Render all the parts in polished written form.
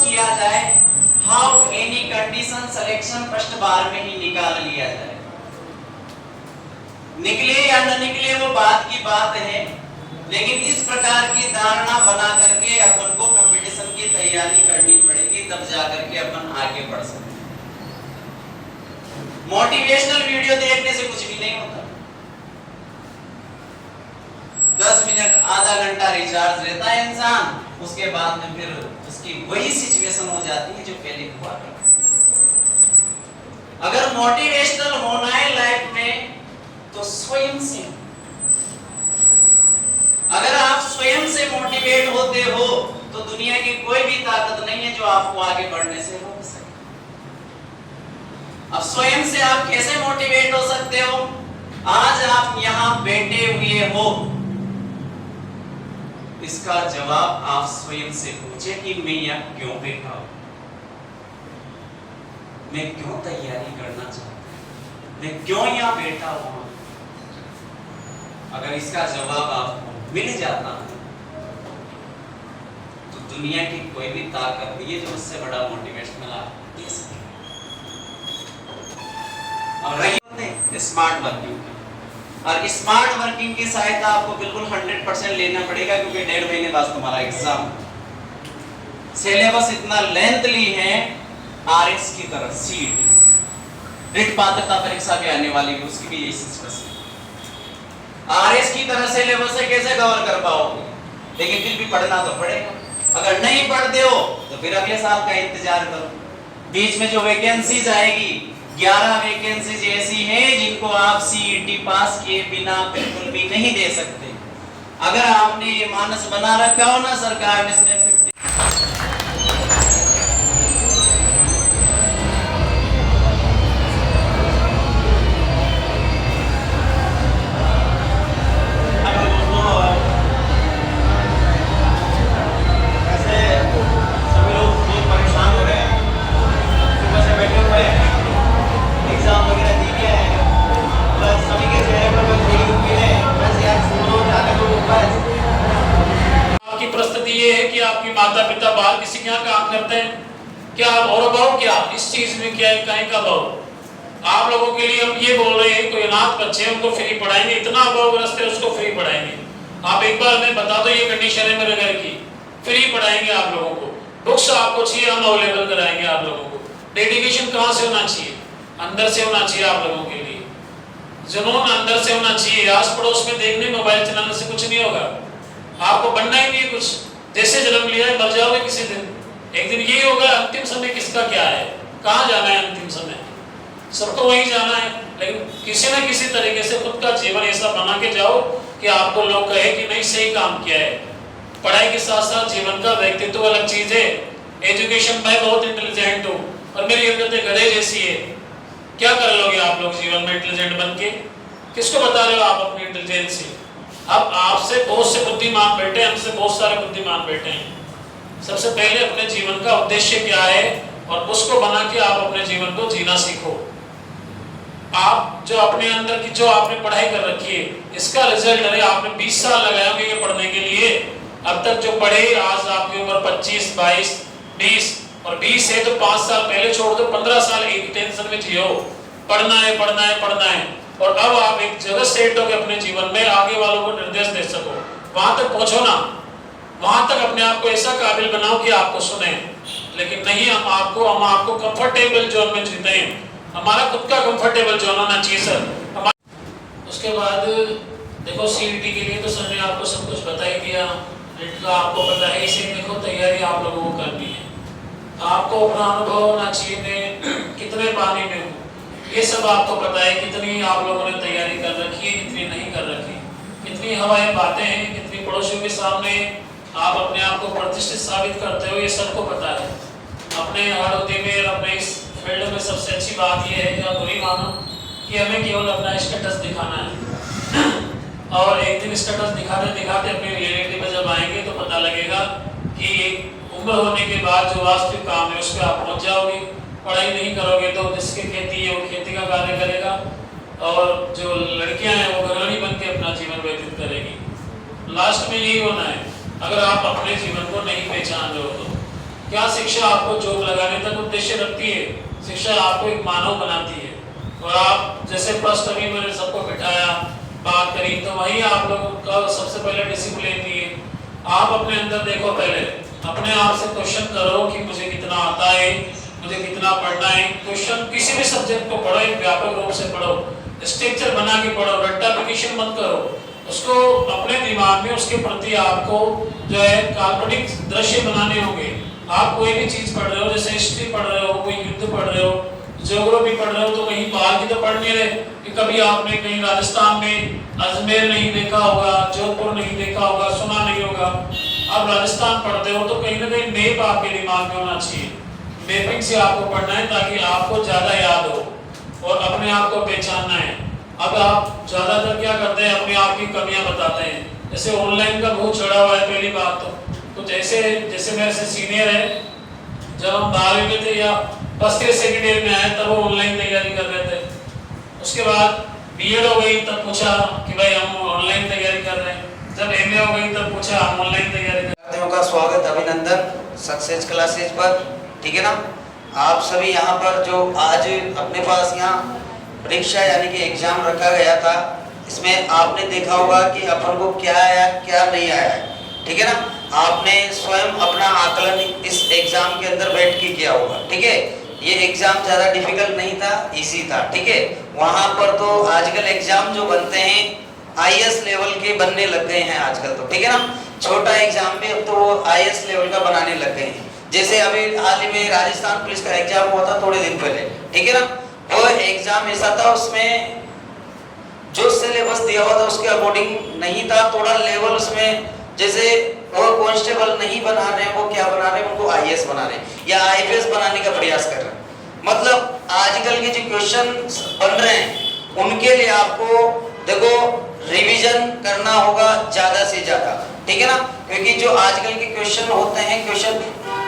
किया जाए, how any condition selection first बार में ही निकाल लिया जाए। निकले या न निकले वो बात की बात है, लेकिन इस प्रकार की धारणा बना करके अपन को कंपटीशन की तैयारी करनी पड़ेगी, तब जा करके अपन आगे बढ़ सकते हैं। मोटिवेशनल वीडियो देखने से कुछ भी नहीं होता। 10 मिनट आधा घंटा रिचार्ज रहता है इंसान, उसके बाद में फिर उसकी वही सिचुएशन हो जाती है जो पहले हुआ करती। अगर मोटिवेशनल होना है लाइफ में तो स्वयं से, अगर आप स्वयं से मोटिवेट होते हो तो दुनिया की कोई भी ताकत नहीं है जो आपको आगे बढ़ने से रोक सके। अब स्वयं से आप कैसे मोटिवेट हो सकते हो? आज आप यहां बैठे हुए हो, इसका जवाब आप स्वयं से पूछे कि मैं यहां क्यों बैठा हूं, मैं क्यों तैयारी करना चाहता हूं, मैं क्यों यहां बैठा हुआ। अगर इसका जवाब आपको मिल जाता है तो दुनिया की कोई भी ताकत नहीं है जो उससे बड़ा मोटिवेशनल आप दे सके। और रही स्मार्ट वर्किंग, और स्मार्ट वर्किंग की सहायता आपको बिल्कुल 100% लेना पड़ेगा, क्योंकि 1.5 महीने बाद तुम्हारा एग्जाम। सिलेबस इतना लेंथली है, आरएस की तरह सीट रिट पात्रता परीक्षा भी आने वाली है, उसकी भी यही सिलेबस है। आरएस की तरह सिलेबस से कैसे कवर कर पाओगे? लेकिन फिर भी पढ़ना तो पड़ेगा। अगर नहीं पढ़ते हो तो फिर अगले साल का इंतजार करो। बीच में जो वैकेंसीज आएगी, 11 वैकेंसीज ऐसी हैं जिनको आप सीईटी पास किए बिना बिल्कुल भी नहीं दे सकते। अगर आपने ये मानस बना रखा हो ना सरकार ने इसमें माता पिता बाहर किसी के यहाँ काम करते हैं क्या? और भाव क्या इस चीज में क्या है, कहीं का भाव? आप लोगों के लिए हम ये बोल रहे हैं, कोई अनाथ बच्चे हैं उनको फ्री पढ़ाएंगे, इतना अभावग्रस्त है उसको फ्री पढ़ाएंगे। आप एक बार हमें बता दो ये कंडीशन है मेरे घर की, फ्री पढ़ाएंगे आप लोगों को। बुक्स आपको चाहिए हम अवेलेबल कराएंगे आप लोगों को। डेडिकेशन कहाँ से होना चाहिए? अंदर से होना चाहिए आप लोगों के लिए, जुनून अंदर से होना चाहिए। आस पड़ोस में देखने मोबाइल चलाने से कुछ नहीं होगा, आपको बनना ही नहीं कुछ। जैसे जन्म लिया है मर जाओगे किसी दिन, एक दिन यही होगा। अंतिम समय किसका क्या है, कहाँ जाना है अंतिम समय? सबको वहीं जाना है, लेकिन किसी न किसी तरीके से खुद का जीवन ऐसा बना के जाओ कि आपको लोग कहे कि नहीं सही काम किया है। पढ़ाई के साथ साथ जीवन का व्यक्तित्व अलग चीज है। एजुकेशन मैं बहुत इंटेलिजेंट हूँ और मेरी हरकतें गधे जैसी है, क्या कर लोगे आप लोग जीवन में इंटेलिजेंट बन के? किसको बता रहे हो आप अपनी इंटेलिजेंस? अब आपसे बहुत से बुद्धिमान बैठे, हमसे बहुत सारे बुद्धिमान बैठे हैं। सबसे पहले अपने जीवन का उद्देश्य क्या है और उसको बना के आप अपने जीवन को जीना सीखो। आप जो अपने अंदर की जो आपने पढ़ाई कर रखी है, इसका रिजल्ट है आपने 20 साल लगाए होंगे ये पढ़ने के लिए। अब तक जो पढ़े, आज आपकी उम्र 25, 22, 20 और 20 है तो 5 साल पहले छोड़ दो, 15 साल एक टेंशन में जियो, पढ़ना है पढ़ना है पढ़ना है। और अब आप एक जगह सेट हो गए अपने जीवन में, आगे वालों को निर्देश दे सको, वहां तक पहुंचो ना, वहां तक अपने आप को ऐसा काबिल बनाओ कि आपको सुने। लेकिन नहीं, हम आपको कंफर्टेबल जोन में जीते हैं, हमारा खुद का कंफर्टेबल जोन होना चाहिए सर। उसके बाद देखो सीईटी के लिए तो सर ने आपको सब कुछ बता ही दिया, नेट का आपको पता है, इसे देखो तैयारी आप लोगों को करनी है, आपको अपना अनुभव होना चाहिए मैं कितने पानी में हूँ, ये सब आपको पता है, कितनी आप लोगों ने तैयारी कर रखी है, कितनी नहीं कर रखी, कितनी हवाएं बातें हैं, कितनी पड़ोसियों के सामने आप अपने आप को प्रतिष्ठित साबित करते हो, ये सबको पता है। अपने हड़ौती में, अपने इस फील्ड में सबसे अच्छी बात यह है, या बुरी मानो, कि हमें केवल अपना स्टेटस दिखाना है और एक दिन स्टेटस दिखाते दिखाते अपनी रियलिटी में जब आएंगे तो पता लगेगा कि एक उम्र होने के बाद जो वास्तविक काम है उस पर आप पहुंच जाओगे। पढ़ाई नहीं करोगे तो जिसकी खेती है वो खेती का कार्य करेगा और जो लड़कियां हैं वो गृहिणी बन के अपना जीवन व्यतीत करेगी। लास्ट में यही होना है, अगर आप अपने जीवन को नहीं पहचान रहे हो तो। क्या शिक्षा आपको जॉब लगाने तक उद्देश्य रखती है? शिक्षा आपको एक मानव बनाती है। और आप जैसे फर्स्ट अभी मैंने सबको बिठाया, बात करी, तो वही आप लोगों का सबसे पहले डिसिप्लिन दिए। आप अपने अंदर देखो, पहले अपने आप से क्वेश्चन करो कि मुझे कितना आता है, मुझे कितना पढ़ना है। क्वेश्चन किसी भी सब्जेक्ट को पढ़ो, एक व्यापक रूप से पढ़ो, स्ट्रक्चर बना के पढ़ो, रट्टाफिकेशन मत करो। उसको अपने दिमाग में उसके प्रति आपको जो है काल्पनिक दृश्य बनाने होंगे। आप कोई भी चीज पढ़ रहे हो, जैसे हिस्ट्री पढ़ रहे हो, कोई युद्ध पढ़ रहे हो, ज्योग्राफी पढ़ रहे हो, तो कहीं बाहर की तो पढ़ नहीं रहे कि कभी आपने कहीं राजस्थान में अजमेर नहीं देखा होगा, जोधपुर नहीं देखा होगा, सुना नहीं होगा। आप राजस्थान पढ़ते हो तो कहीं ना कहीं मैप आपके दिमाग में होना चाहिए। मैपिंग से आपको पढ़ना है ताकि आपको ज्यादा याद हो और अपने आप को पहचानना है। अब आप ज्यादातर क्या करते हैं, अपने आप की कमियां बताते हैं। जैसे ऑनलाइन का बहुत चढ़ा हुआ है, पहली बात तो जैसे मेरे से सीनियर है, जब हम 12वीं में थे या फर्स्ट ईयर सेकेंड ईयर में आए तब वो ऑनलाइन तैयारी कर रहे थे। उसके बाद बीएड हो गई तब पूछा कि भाई हम ऑनलाइन तैयारी कर रहे हैं। जब एमए हो गई तब पूछा हम ऑनलाइन तैयारी कर रहे हैं। का स्वागत, अभिनंदन सक्सेस क्लासेज पर, ठीक है ना। आप सभी यहाँ पर जो आज अपने पास यहाँ परीक्षा यानी कि एग्जाम रखा गया था, इसमें आपने देखा होगा कि अपन को क्या आया क्या नहीं आया है, ठीक है ना। आपने स्वयं अपना आकलन इस एग्जाम के अंदर बैठ के किया होगा, ठीक है। ये एग्जाम ज़्यादा डिफिकल्ट नहीं था, इजी था, ठीक है। वहाँ पर तो आजकल एग्जाम जो बनते हैं आईएएस लेवल के बनने लग गए हैं आजकल तो, ठीक है ना। छोटा एग्जाम भी अब तो वो आईएएस लेवल का बनाने लग गए हैं। जैसे अभी हाल ही में राजस्थान पुलिस का एग्जाम हुआ था थोड़े दिन पहले, ठीक है ना। वो एग्जाम ऐसा था, उसमें जो सिलेबस दिया हुआ था उसके अकॉर्डिंग नहीं था, थोड़ा लेवल उसमें, जैसे वो कांस्टेबल नहीं बना रहे हैं, वो क्या बना रहे हैं, उनको आईएएस बना रहे हैं या आईपीएस बनाने का प्रयास कर रहे हैं। मतलब आजकल के जो क्वेश्चन बन रहे हैं उनके लिए आपको देखो रिवीजन करना होगा ज्यादा से ज्यादा, ठीक है ना। क्योंकि जो आजकल के क्वेश्चन होते हैं, क्वेश्चन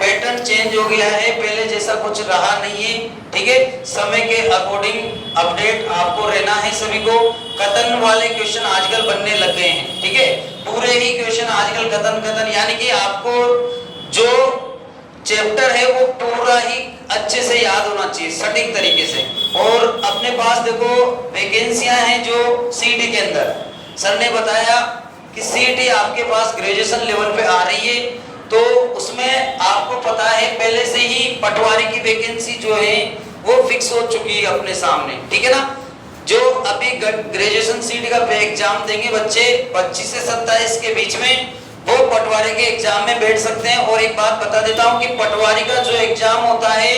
पैटर्न चेंज हो गया है, पहले जैसा कुछ रहा नहीं है, ठीक है। समय के अकॉर्डिंग अपडेट आपको रहना है सभी को। कथन वाले क्वेश्चन आजकल बनने लग गए हैं, ठीक है। पूरे ही क्वेश्चन आजकल कथन यानी कि आपको जो चैप्टर है वो पूरा ही अच्छे से याद होना चाहिए सटीक तरीके से। और अपने पास देखो वैकेंसियां हैं जो सीईटी के अंदर, सर ने बताया कि सीईटी आपके पास ग्रेजुएशन लेवल पे आ रही है, तो उसमें आपको पता है पहले से ही पटवारी की वैकेंसी जो है वो फिक्स हो चुकी है अपने सामने, ठीक है ना। जो अभी ग्रेजुएशन सीईटी का एग्जाम देंगे बच्चे 25 से 27 के बीच में, वो पटवारी के एग्जाम में बैठ सकते हैं। और एक बात बता देता हूं कि पटवारी का जो एग्जाम होता है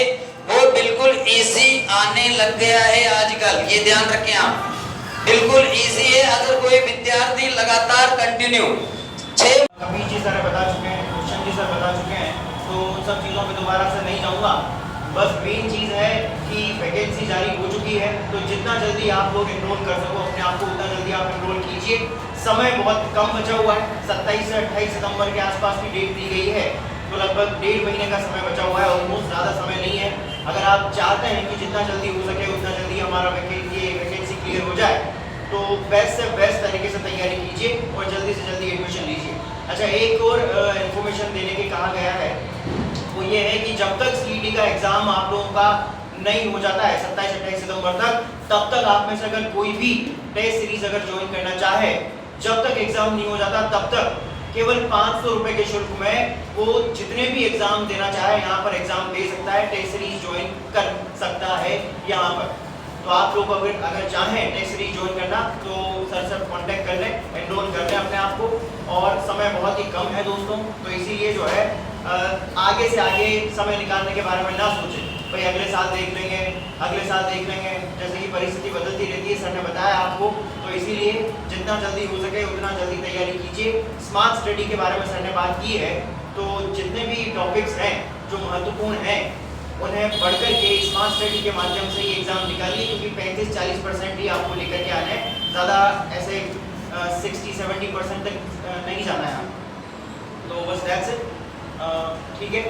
वो बिल्कुल इजी आने लग गया है आजकल, ये ध्यान रखें आप, बिल्कुल इजी है। अगर कोई विद्यार्थी लगातार कंटिन्यू 6 कभी जी सर बता चुके हैं, क्वेश्चन जी सर बता चुके हैं, तो उन सब चीज़ों पे दोबारा से नहीं जाऊँगा। बस मेन चीज़ है कि वैकेंसी जारी हो चुकी है, तो जितना जल्दी आप लोग एनरोल कर सको अपने आप को उतना जल्दी आप एनरोल कीजिए। समय बहुत कम बचा हुआ है, 27 से 28 सितंबर के आसपास की डेट दी गई है, तो लगभग 1.5 महीने का समय बचा हुआ है, ऑलमोस्ट ज़्यादा समय नहीं है। अगर आप चाहते हैं कि जितना जल्दी हो सके उतना जल्दी हमारा ये क्लियर हो जाए तो बेस्ट से बेस्ट तरीके से तैयारी कीजिए और जल्दी से जल्दी एडमिशन लीजिए। अच्छा, एक और इन्फॉर्मेशन देने के कहा गया है, वो ये है कि जब तक सीईटी का एग्ज़ाम आप लोगों का नहीं हो जाता है 27-28 सितंबर तक, तब तक आप में से अगर कोई भी टेस्ट सीरीज अगर ज्वाइन करना चाहे, जब तक एग्ज़ाम नहीं हो जाता तब तक केवल 500 रुपये के शुल्क में वो जितने भी एग्ज़ाम देना चाहे यहाँ पर एग्ज़ाम दे सकता है, टेस्ट सीरीज ज्वाइन कर सकता है यहाँ पर। तो आप लोग अगर चाहें टेस्ट सीरीज ज्वाइन करना तो सर से कांटेक्ट कर लें, एनरोल कर लें अपने आप को, और समय बहुत ही कम है दोस्तों, तो इसीलिए जो है आगे से आगे समय निकालने के बारे में ना सोचें, भाई अगले साल देख लेंगे, अगले साल देख लेंगे, जैसे कि परिस्थिति बदलती रहती है, सर ने बताया आपको, तो इसीलिए जितना जल्दी हो सके उतना जल्दी तैयारी कीजिए। स्मार्ट स्टडी के बारे में सर ने बात की है, तो जितने भी टॉपिक्स हैं जो महत्वपूर्ण हैं उन्हें बढ़कर के स्मार्ट स्टडी के माध्यम से ये एग्ज़ाम निकालिए, क्योंकि 35-40% ही आपको लेकर के आने हैं, ज़्यादा ऐसे 60-70% तक नहीं जाना है। तो बस दैट्स इट, ठीक है।